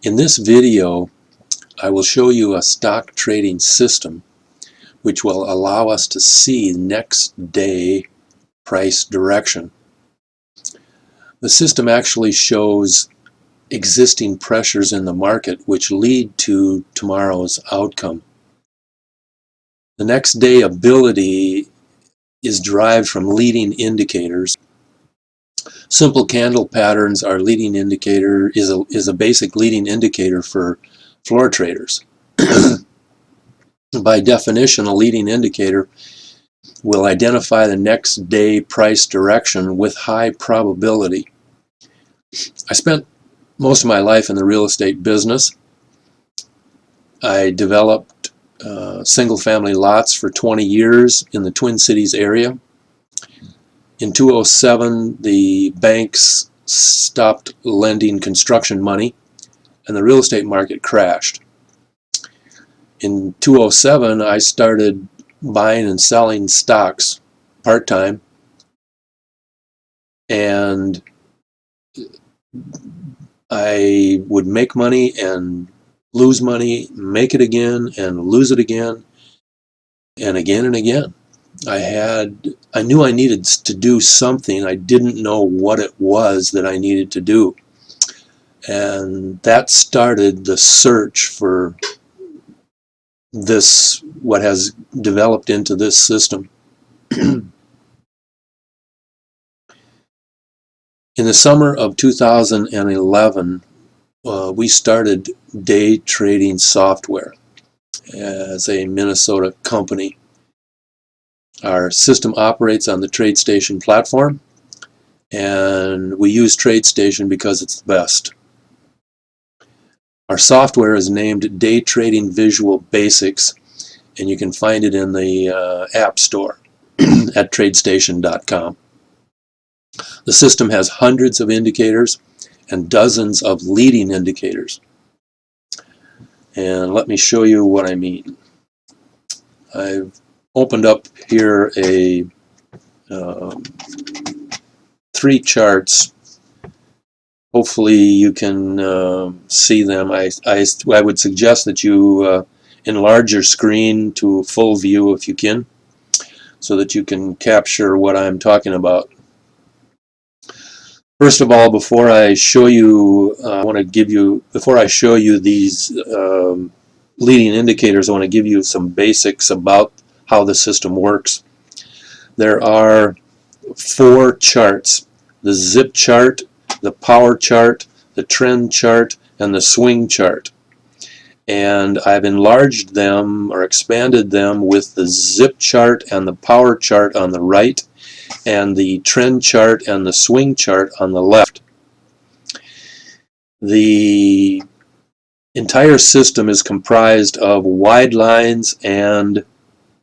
In this video, I will show you a stock trading system which will allow us to see next day price direction. The system actually shows existing pressures in the market which lead to tomorrow's outcome. The next day ability is derived from leading indicators. Simple candle patterns are leading indicator is a basic leading indicator for floor traders. By definition, a leading indicator will identify the next day price direction with high probability. I spent most of my life in the real estate business. I developed single-family lots for 20 years in the Twin Cities area. In 2007, the banks stopped lending construction money and the real estate market crashed. In 2007, I started buying and selling stocks part-time, and I would make money and lose money, make it again and lose it again, and again and again. I knew I needed to do something. I didn't know what it was that I needed to do. And that started the search for this, what has developed into this system. In the summer of 2011, we started Day Trading Software as a Minnesota company. Our system operates on the TradeStation platform, and we use TradeStation because it's the best. Our software is named Day Trading Visual Basics, and you can find it in the App Store at tradestation.com. The system has hundreds of indicators and dozens of leading indicators. And let me show you what I mean. I've opened up here a 3 charts. Hopefully you can see them. I would suggest that you enlarge your screen to full view if you can, so that you can capture what I'm talking about. First of all, before I show you, before I show you these leading indicators, I want to give you some basics about how the system works. There are 4 charts: the zip chart, the power chart, the trend chart, and the swing chart. And I've enlarged them or expanded them with the zip chart and the power chart on the right, and the trend chart and the swing chart on the left. The entire system is comprised of wide lines and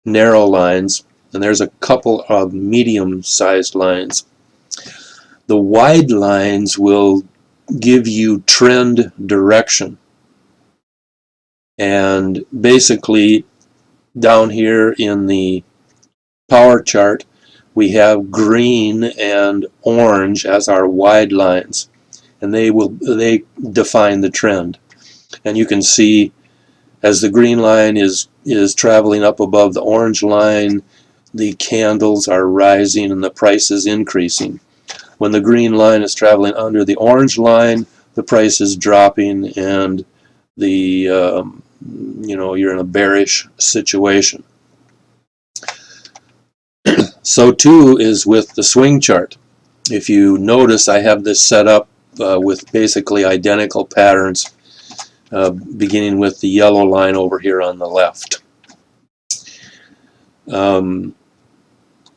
narrow lines, and there's a couple of medium-sized lines. The wide lines will give you trend direction, and basically down here in the power chart we have green and orange as our wide lines, and they define the trend. And you can see as the green line is traveling up above the orange line, the candles are rising and the price is increasing. When the green line is traveling under the orange line, the price is dropping, and the you're in a bearish situation. So too is with the swing chart. If you notice, I have this set up with basically identical patterns, beginning with the yellow line over here on the left.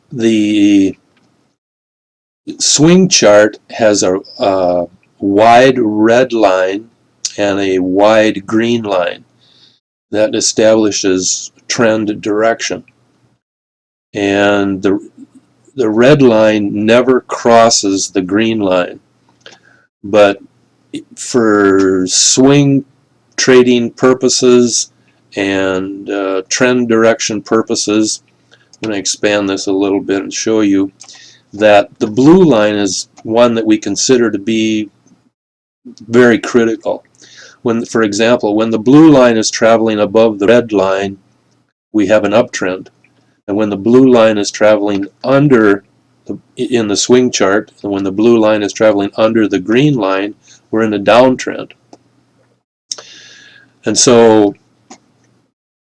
The swing chart has a wide red red and a wide green line that establishes trend direction. And the red line never crosses the green line, but for swing trading purposes and trend direction purposes, I'm going to expand this a little bit and show you that the blue line is one that we consider to be very critical. when, for example, when the blue line is traveling above the red line, we have an uptrend. And when the blue line is traveling under in the swing chart, and when the blue line is traveling under the green line, we're in a downtrend. And so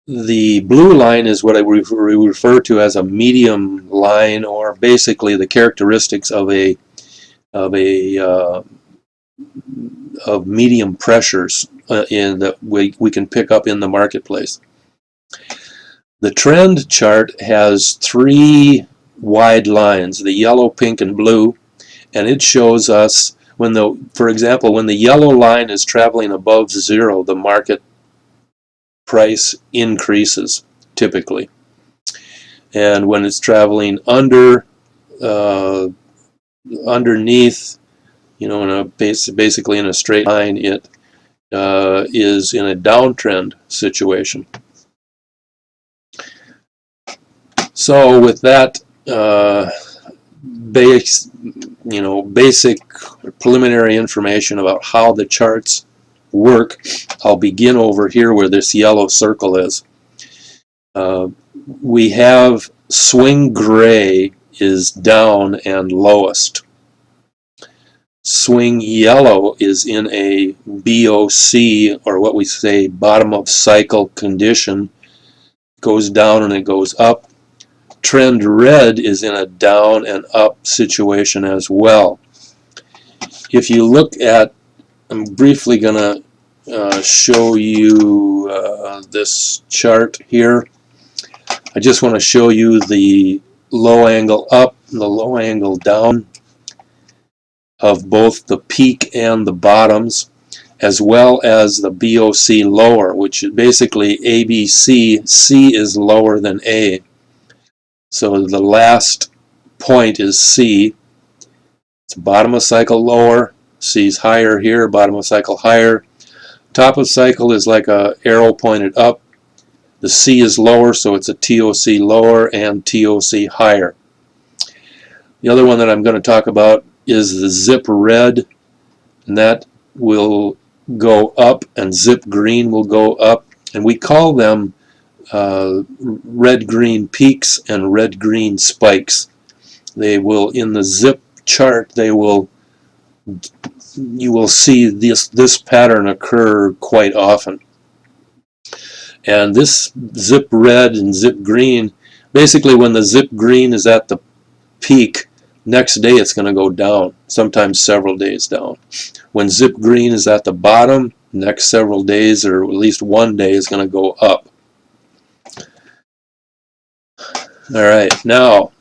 the blue line is what we refer to as a medium line, or basically the characteristics of medium pressures in that we can pick up in the marketplace. The trend chart has three wide lines, the yellow, pink, and blue, and it shows us when for example, when the yellow line is traveling above zero, the market price increases typically. And when it's traveling underneath, basically in a straight line, it is in a downtrend situation. So with that basic preliminary information about how the charts work, I'll begin over here where this yellow circle is. We have swing gray is down and lowest. Swing yellow is in a BOC, or what we say bottom of cycle condition. Goes down and it goes up. Trend red is in a down and up situation as well. If you look at, I'm briefly going to show you this chart here. I just want to show you the low angle up and the low angle down of both the peak and the bottoms, as well as the BOC lower, which is basically ABC. C is lower than A. So the last point is C. It's bottom of cycle lower, C's higher here, bottom of cycle higher. Top of cycle is like a arrow pointed up. The C is lower, so it's a TOC lower and TOC higher. The other one that I'm going to talk about is the zip red, and that will go up, and zip green will go up, and we call them red-green peaks and red-green spikes. They will, in the zip chart, you will see this pattern occur quite often. And this zip red and zip green, basically when the zip green is at the peak, next day it's going to go down, sometimes several days down. When zip green is at the bottom, next several days, or at least one day, is going to go up. Alright, now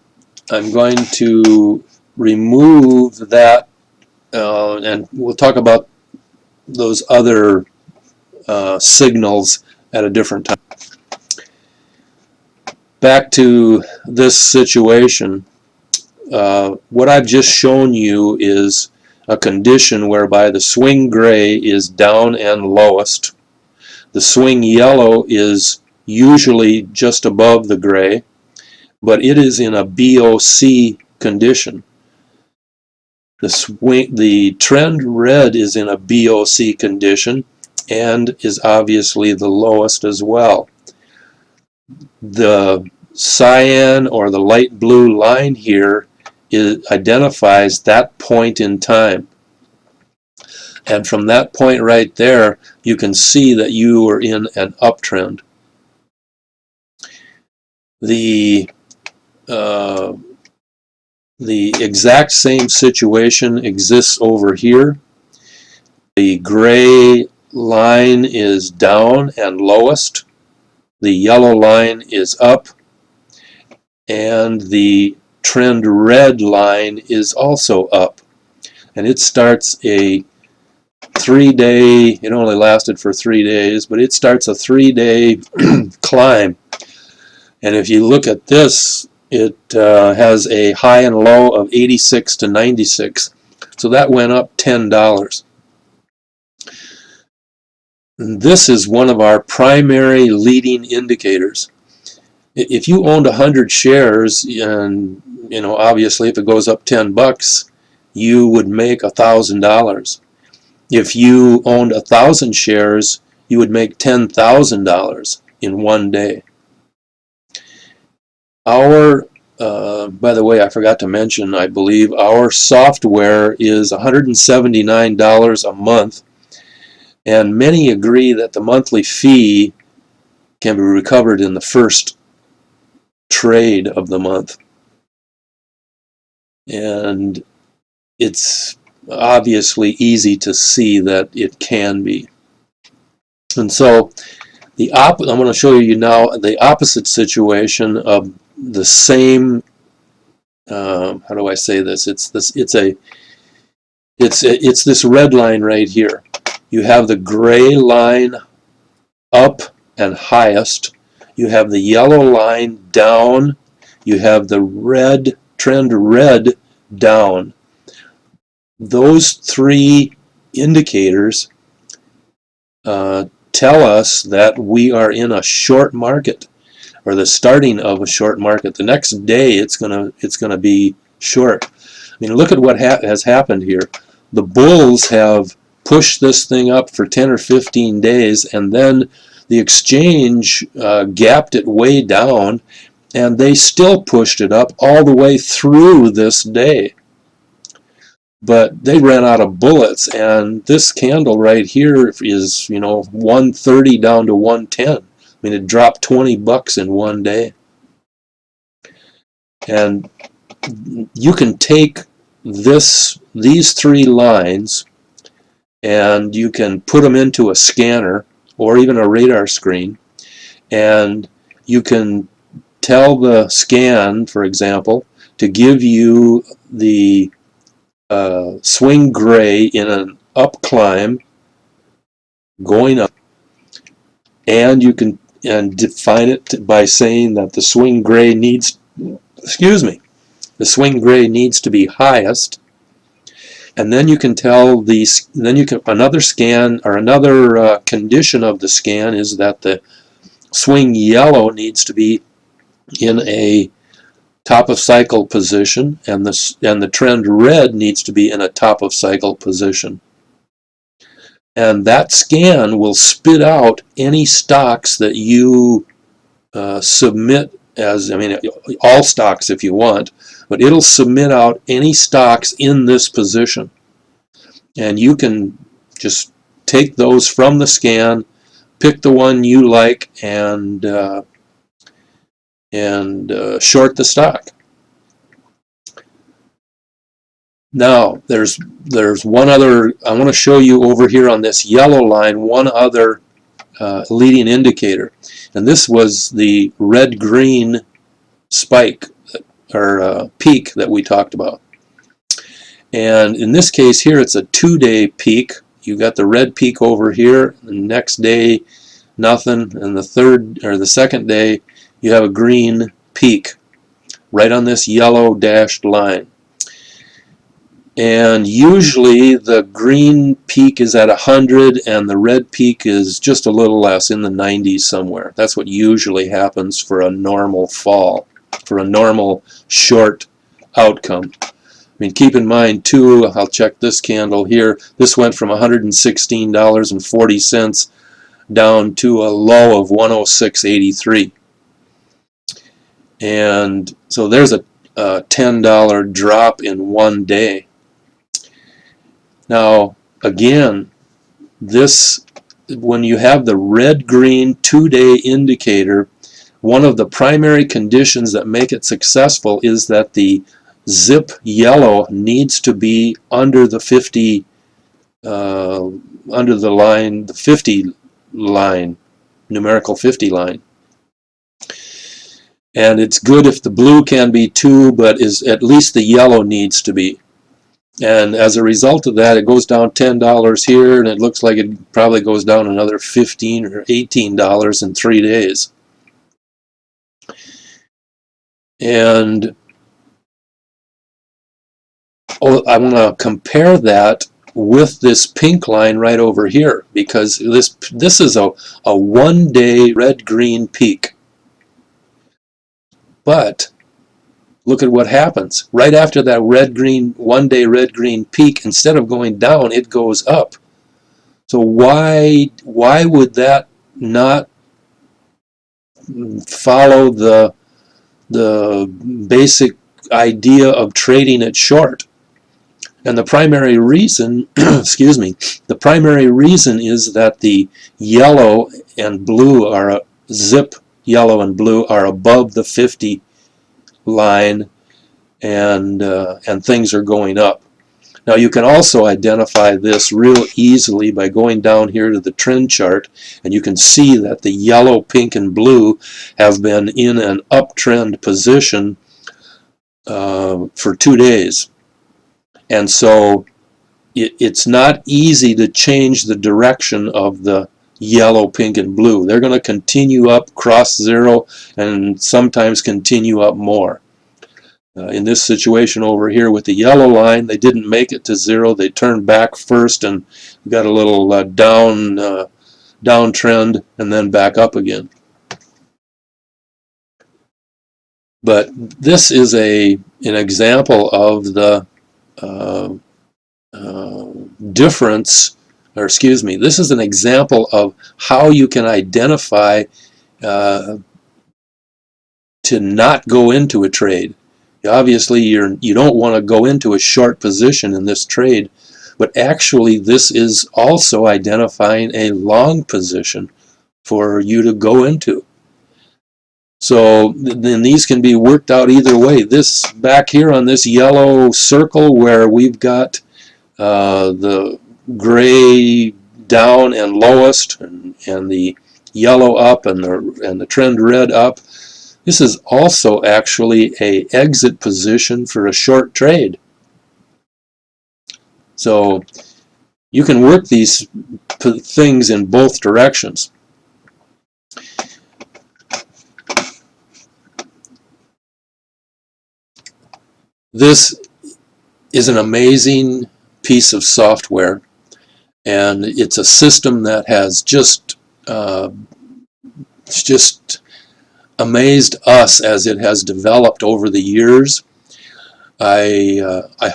I'm going to remove that and we'll talk about those other signals at a different time. Back to this situation, what I've just shown you is a condition whereby the swing gray is down and lowest. The swing yellow is usually just above the gray, but it is in a BOC condition. The trend red is in a BOC condition and is obviously the lowest as well. The cyan or the light blue line here identifies that point in time. And from that point right there, you can see that you are in an uptrend. The exact same situation exists over here. The gray line is down and lowest. The yellow line is up. And the trend red line is also up. And it starts a 3-day, it only lasted for 3 days, but it starts a 3-day climb. And if you look at this, it has a high and low of 86 to 96. So that went up $10. And this is one of our primary leading indicators. If you owned 100 shares, and obviously if it goes up $10, you would make $1,000. If you owned 1,000 shares, you would make $10,000 in one day. Our, by the way, I forgot to mention, I believe our software is $179 a month, and many agree that the monthly fee can be recovered in the first trade of the month. And it's obviously easy to see that it can be. And so I'm going to show you now the opposite situation of the same. How do I say this? It's this red line right here. You have the gray line up and highest. You have the yellow line down. You have the red trend red down. Those three indicators tell us that we are in a short market, or the starting of a short market. The next day it's gonna be short. I mean, look at what has happened here. The bulls have pushed this thing up for 10 or 15 days, and then the exchange gapped it way down, and they still pushed it up all the way through this day. But they ran out of bullets, and this candle right here is, 130 down to 110. I mean, it dropped 20 bucks in one day. And you can take these three lines and you can put them into a scanner or even a radar screen, and you can tell the scan, for example, to give you the swing gray in an up climb going up, and you can define it by saying that the swing gray needs, the swing gray needs to be highest, and then you can tell another scan, or another condition of the scan is that the swing yellow needs to be in a top of cycle position, and the trend red needs to be in a top of cycle position. And that scan will spit out any stocks that you submit as, all stocks if you want, but it'll submit out any stocks in this position. And you can just take those from the scan, pick the one you like, and short the stock. Now, there's one other, I want to show you over here on this yellow line, one other leading indicator. And this was the red-green spike, or peak that we talked about. And in this case here, it's a 2-day peak. You got the red peak over here, the next day, nothing, and the second day, you have a green peak right on this yellow dashed line. And usually the green peak is at 100 and the red peak is just a little less, in the 90s somewhere. That's what usually happens for a normal fall, for a normal short outcome. I mean, keep in mind too, I'll check this candle here, this went from $116.40 down to a low of 106.83. And so there's a $10 drop in one day. Now, again, when you have the red-green 2-day indicator, one of the primary conditions that make it successful is that the zip yellow needs to be under the 50, under the line, the 50 line, numerical 50 line. And it's good if the blue can be too, but at least the yellow needs to be. And as a result of that, it goes down $10 here, and it looks like it probably goes down another $15 or $18 in 3 days. And I want to compare that with this pink line right over here, because this is a 1-day red-green peak. But look at what happens. Right after that red-green, 1-day red-green peak, instead of going down, it goes up So why would that not follow the basic idea of trading it short? And the primary reason, excuse me, the primary reason is that the yellow and blue are zip yellow and blue are above the 50 line, and things are going up. Now you can also identify this real easily by going down here to the trend chart, and you can see that the yellow, pink, and blue have been in an uptrend position for 2 days. And so it's not easy to change the direction of the yellow, pink, and blue. They're going to continue up, cross zero, and sometimes continue up more. In this situation over here with the yellow line, they didn't make it to zero. They turned back first and got a little downtrend and then back up again. But this is an example of the difference, or excuse me, this is an example of how you can identify to not go into a trade. Obviously, you don't want to go into a short position in this trade, but actually this is also identifying a long position for you to go into. So then these can be worked out either way. This back here on this yellow circle where we've got the gray down and lowest, and the yellow up and the trend red up. This is also actually a exit position for a short trade. So you can work these things in both directions. This is an amazing piece of software, and it's a system that has just amazed us as it has developed over the years. I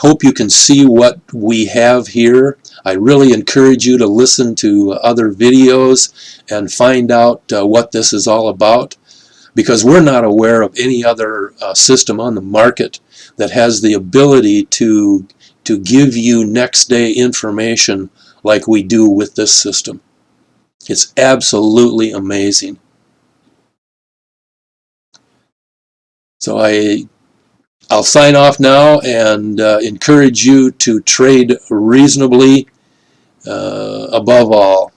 hope you can see what we have here. I really encourage you to listen to other videos and find out what this is all about, because we're not aware of any other system on the market that has the ability to give you next day information like we do with this system. It's absolutely amazing. So I'll sign off now and encourage you to trade reasonably above all.